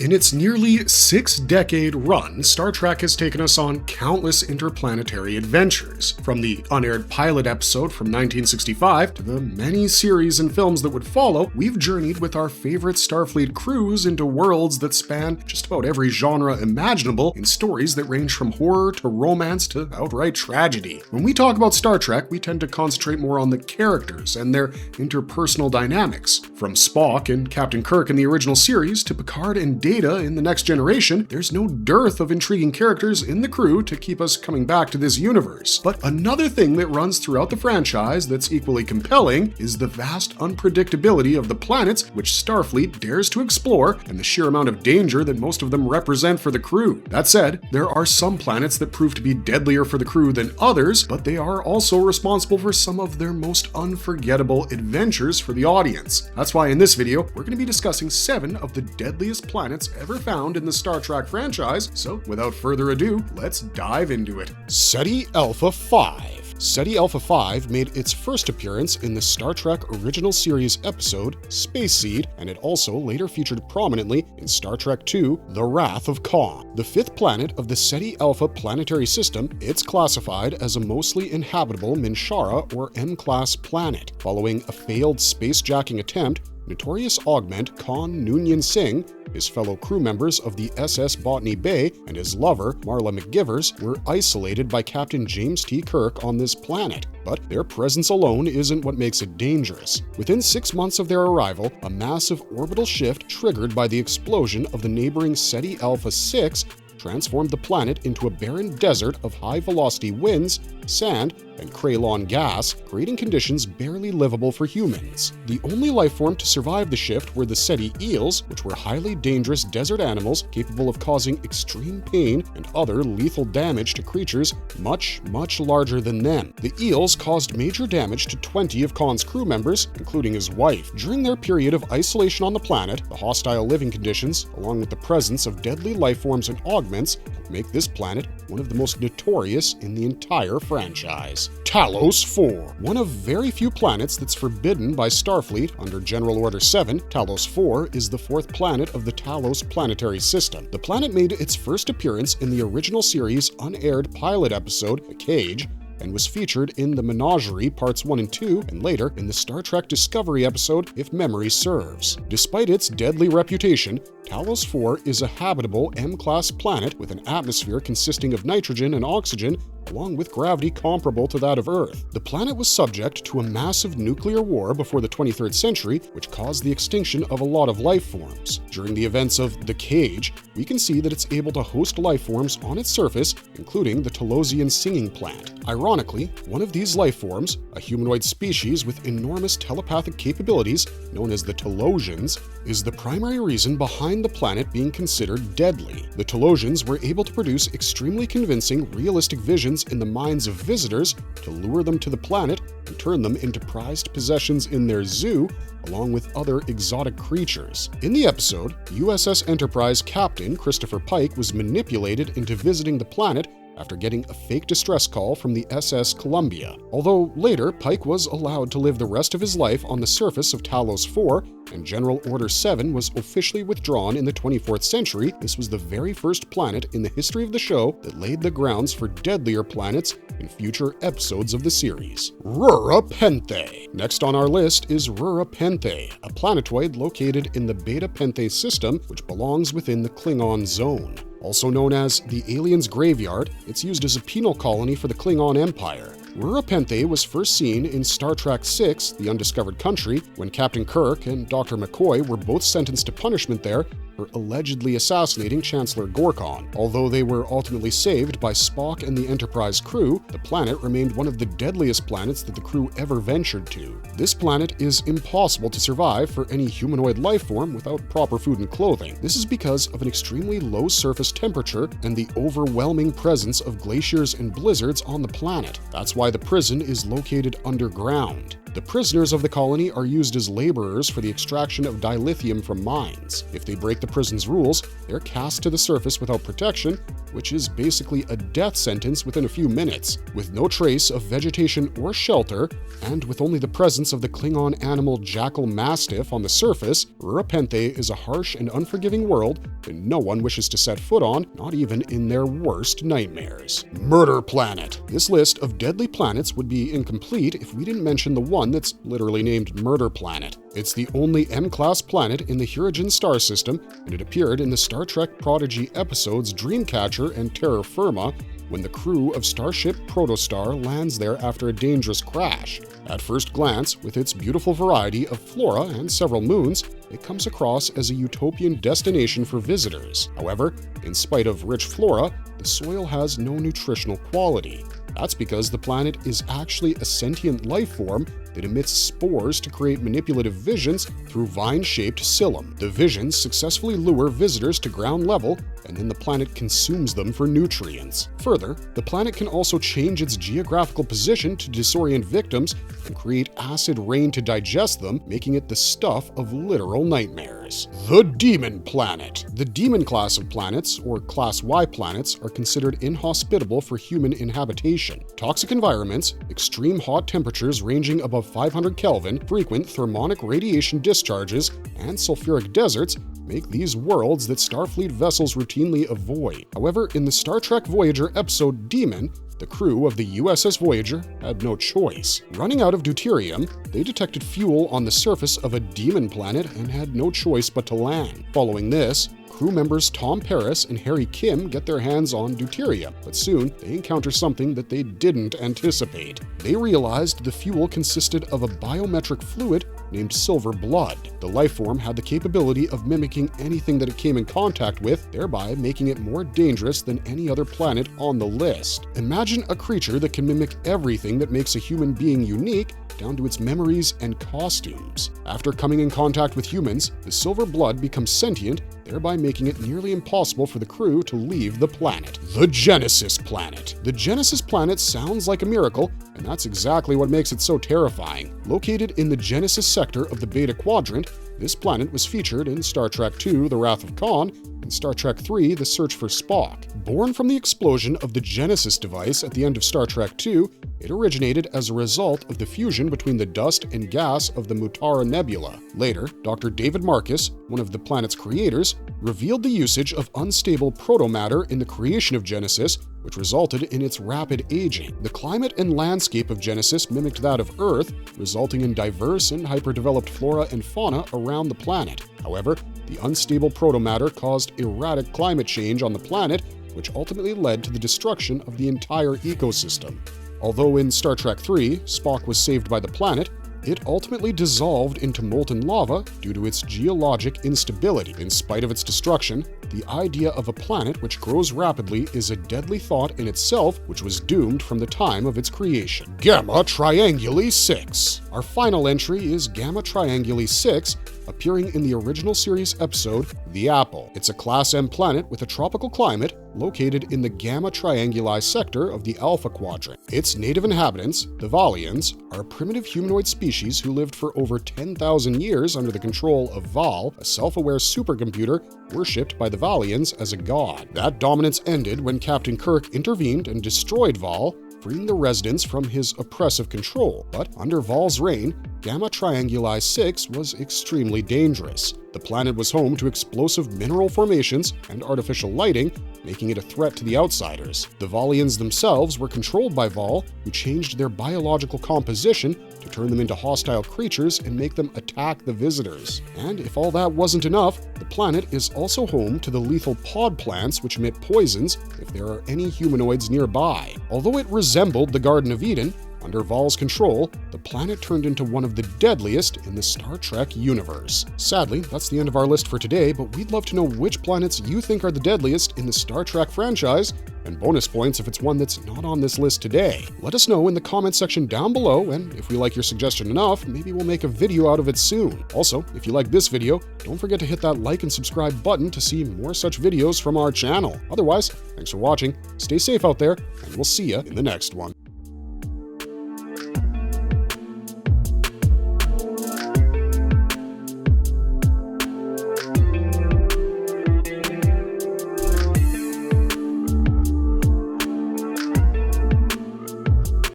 In its nearly six-decade run, Star Trek has taken us on countless interplanetary adventures. From the unaired pilot episode from 1965 to the many series and films that would follow, we've journeyed with our favorite Starfleet crews into worlds that span just about every genre imaginable in stories that range from horror to romance to outright tragedy. When we talk about Star Trek, we tend to concentrate more on the characters and their interpersonal dynamics. From Spock and Captain Kirk in the original series to Picard and Data in The Next Generation, there's no dearth of intriguing characters in the crew to keep us coming back to this universe. But another thing that runs throughout the franchise that's equally compelling is the vast unpredictability of the planets which Starfleet dares to explore and the sheer amount of danger that most of them represent for the crew. That said, there are some planets that prove to be deadlier for the crew than others, but they are also responsible for some of their most unforgettable adventures for the audience. That's why in this video, we're going to be discussing 7 of the deadliest planets ever found in the Star Trek franchise, so without further ado, let's dive into it. Ceti Alpha V. Ceti Alpha V made its first appearance in the Star Trek Original Series episode Space Seed, and it also later featured prominently in Star Trek II The Wrath of Khan. The 5th planet of the Ceti Alpha planetary system, it's classified as a mostly inhabitable Minshara or M-class planet. Following a failed space-jacking attempt, notorious augment Khan Noonien Singh, his fellow crew members of the SS Botany Bay, and his lover, Marla McGivers, were isolated by Captain James T. Kirk on this planet. But their presence alone isn't what makes it dangerous. Within 6 months of their arrival, a massive orbital shift triggered by the explosion of the neighboring Ceti Alpha VI transformed the planet into a barren desert of high-velocity winds, sand, and Krylon gas, creating conditions barely livable for humans. The only life form to survive the shift were the Ceti eels, which were highly dangerous desert animals capable of causing extreme pain and other lethal damage to creatures much, much larger than them. The eels caused major damage to 20 of Khan's crew members, including his wife. During their period of isolation on the planet, the hostile living conditions, along with the presence of deadly life forms and augments, make this planet one of the most notorious in the entire franchise. Talos IV. One of very few planets that's forbidden by Starfleet under General Order 7, Talos IV is the 4th planet of the Talos planetary system. The planet made its first appearance in the original series unaired pilot episode, The Cage, and was featured in The Menagerie Parts 1 and 2, and later in the Star Trek Discovery episode If Memory Serves. Despite its deadly reputation, Talos IV is a habitable M-class planet with an atmosphere consisting of nitrogen and oxygen, along with gravity comparable to that of Earth. The planet was subject to a massive nuclear war before the 23rd century, which caused the extinction of a lot of life forms. During the events of The Cage, we can see that it's able to host life forms on its surface, including the Talosian singing plant. Ironically, one of these life forms, a humanoid species with enormous telepathic capabilities known as the Talosians, is the primary reason behind the planet being considered deadly. The Talosians were able to produce extremely convincing, realistic visions in the minds of visitors to lure them to the planet and turn them into prized possessions in their zoo, along with other exotic creatures. In the episode, USS Enterprise Captain Christopher Pike was manipulated into visiting the planet after getting a fake distress call from the SS Columbia. Although later, Pike was allowed to live the rest of his life on the surface of Talos IV, and General Order 7 was officially withdrawn in the 24th century, this was the very first planet in the history of the show that laid the grounds for deadlier planets in future episodes of the series. Rura Penthe. Next on our list is Rura Penthe, a planetoid located in the Beta Penthe system, which belongs within the Klingon zone. Also known as the Aliens' Graveyard, it's used as a penal colony for the Klingon Empire. Rura Penthe was first seen in Star Trek VI, The Undiscovered Country, when Captain Kirk and Dr. McCoy were both sentenced to punishment there for allegedly assassinating Chancellor Gorkon. Although they were ultimately saved by Spock and the Enterprise crew, the planet remained one of the deadliest planets that the crew ever ventured to. This planet is impossible to survive for any humanoid life form without proper food and clothing. This is because of an extremely low surface dangerous temperature and the overwhelming presence of glaciers and blizzards on the planet. That's why the prison is located underground. The prisoners of the colony are used as laborers for the extraction of dilithium from mines. If they break the prison's rules, they're cast to the surface without protection, which is basically a death sentence within a few minutes. With no trace of vegetation or shelter, and with only the presence of the Klingon animal jackal mastiff on the surface, Rura Penthe is a harsh and unforgiving world that no one wishes to set foot on, not even in their worst nightmares. Murder Planet. This list of deadly planets would be incomplete if we didn't mention the one that's literally named Murder Planet. It's the only M-class planet in the Hirogen star system, and it appeared in the Star Trek Prodigy episodes Dreamcatcher and Terra Firma when the crew of Starship Protostar lands there after a dangerous crash. At first glance, with its beautiful variety of flora and several moons, it comes across as a utopian destination for visitors. However, in spite of rich flora, the soil has no nutritional quality. That's because the planet is actually a sentient life form that emits spores to create manipulative visions through vine-shaped psyllium. The visions successfully lure visitors to ground level, and then the planet consumes them for nutrients. Further, the planet can also change its geographical position to disorient victims and create acid rain to digest them, making it the stuff of literal nightmares. The Demon Planet. The Demon class of planets, or Class Y planets, are considered inhospitable for human inhabitation. Toxic environments, extreme hot temperatures ranging above 500 Kelvin, frequent thermonic radiation discharges, and sulfuric deserts make these worlds that Starfleet vessels routinely avoid. However, in the Star Trek Voyager episode Demon, the crew of the USS Voyager had no choice. Running out of deuterium, they detected fuel on the surface of a demon planet and had no choice but to land. Following this, crew members Tom Paris and Harry Kim get their hands on deuterium, but soon they encounter something that they didn't anticipate. They realized the fuel consisted of a biometric fluid named silver blood. The life form had the capability of mimicking anything that it came in contact with, thereby making it more dangerous than any other planet on the list. Imagine a creature that can mimic everything that makes a human being unique, down to its memories and costumes. After coming in contact with humans, the silver blood becomes sentient, thereby making it nearly impossible for the crew to leave the planet. The Genesis Planet. The Genesis Planet sounds like a miracle, and that's exactly what makes it so terrifying. Located in the Genesis sector of the Beta Quadrant, this planet was featured in Star Trek II: The Wrath of Khan and Star Trek III: The Search for Spock. Born from the explosion of the Genesis device at the end of Star Trek II, it originated as a result of the fusion between the dust and gas of the Mutara Nebula. Later, Dr. David Marcus, one of the planet's creators, revealed the usage of unstable protomatter in the creation of Genesis, which resulted in its rapid aging. The climate and landscape of Genesis mimicked that of Earth, resulting in diverse and hyperdeveloped flora and fauna around the planet. However, the unstable protomatter caused erratic climate change on the planet, which ultimately led to the destruction of the entire ecosystem. Although in Star Trek III, Spock was saved by the planet, it ultimately dissolved into molten lava due to its geologic instability. In spite of its destruction, the idea of a planet which grows rapidly is a deadly thought in itself, which was doomed from the time of its creation. Gamma Trianguli VI. Our final entry is Gamma Trianguli VI, appearing in the original series episode The Apple. It's a Class M planet with a tropical climate located in the Gamma Trianguli sector of the Alpha Quadrant. Its native inhabitants, the Valians, are a primitive humanoid species who lived for over 10,000 years under the control of Val, a self-aware supercomputer worshipped by the Valians as a god. That dominance ended when Captain Kirk intervened and destroyed Val, freeing the residents from his oppressive control. But under Val's reign, Gamma Trianguli VI was extremely dangerous. The planet was home to explosive mineral formations and artificial lighting, making it a threat to the outsiders. The Valians themselves were controlled by Val, who changed their biological composition to turn them into hostile creatures and make them attack the visitors. And if all that wasn't enough, the planet is also home to the lethal pod plants which emit poisons if there are any humanoids nearby. Although it resembled the Garden of Eden, under Val's control, the planet turned into one of the deadliest in the Star Trek universe. Sadly, that's the end of our list for today, but we'd love to know which planets you think are the deadliest in the Star Trek franchise. and bonus points if it's one that's not on this list today. Let us know in the comments section down below, and if we like your suggestion enough, maybe we'll make a video out of it soon. Also, if you like this video, don't forget to hit that like and subscribe button to see more such videos from our channel. Otherwise, thanks for watching, stay safe out there, and we'll see you in the next one.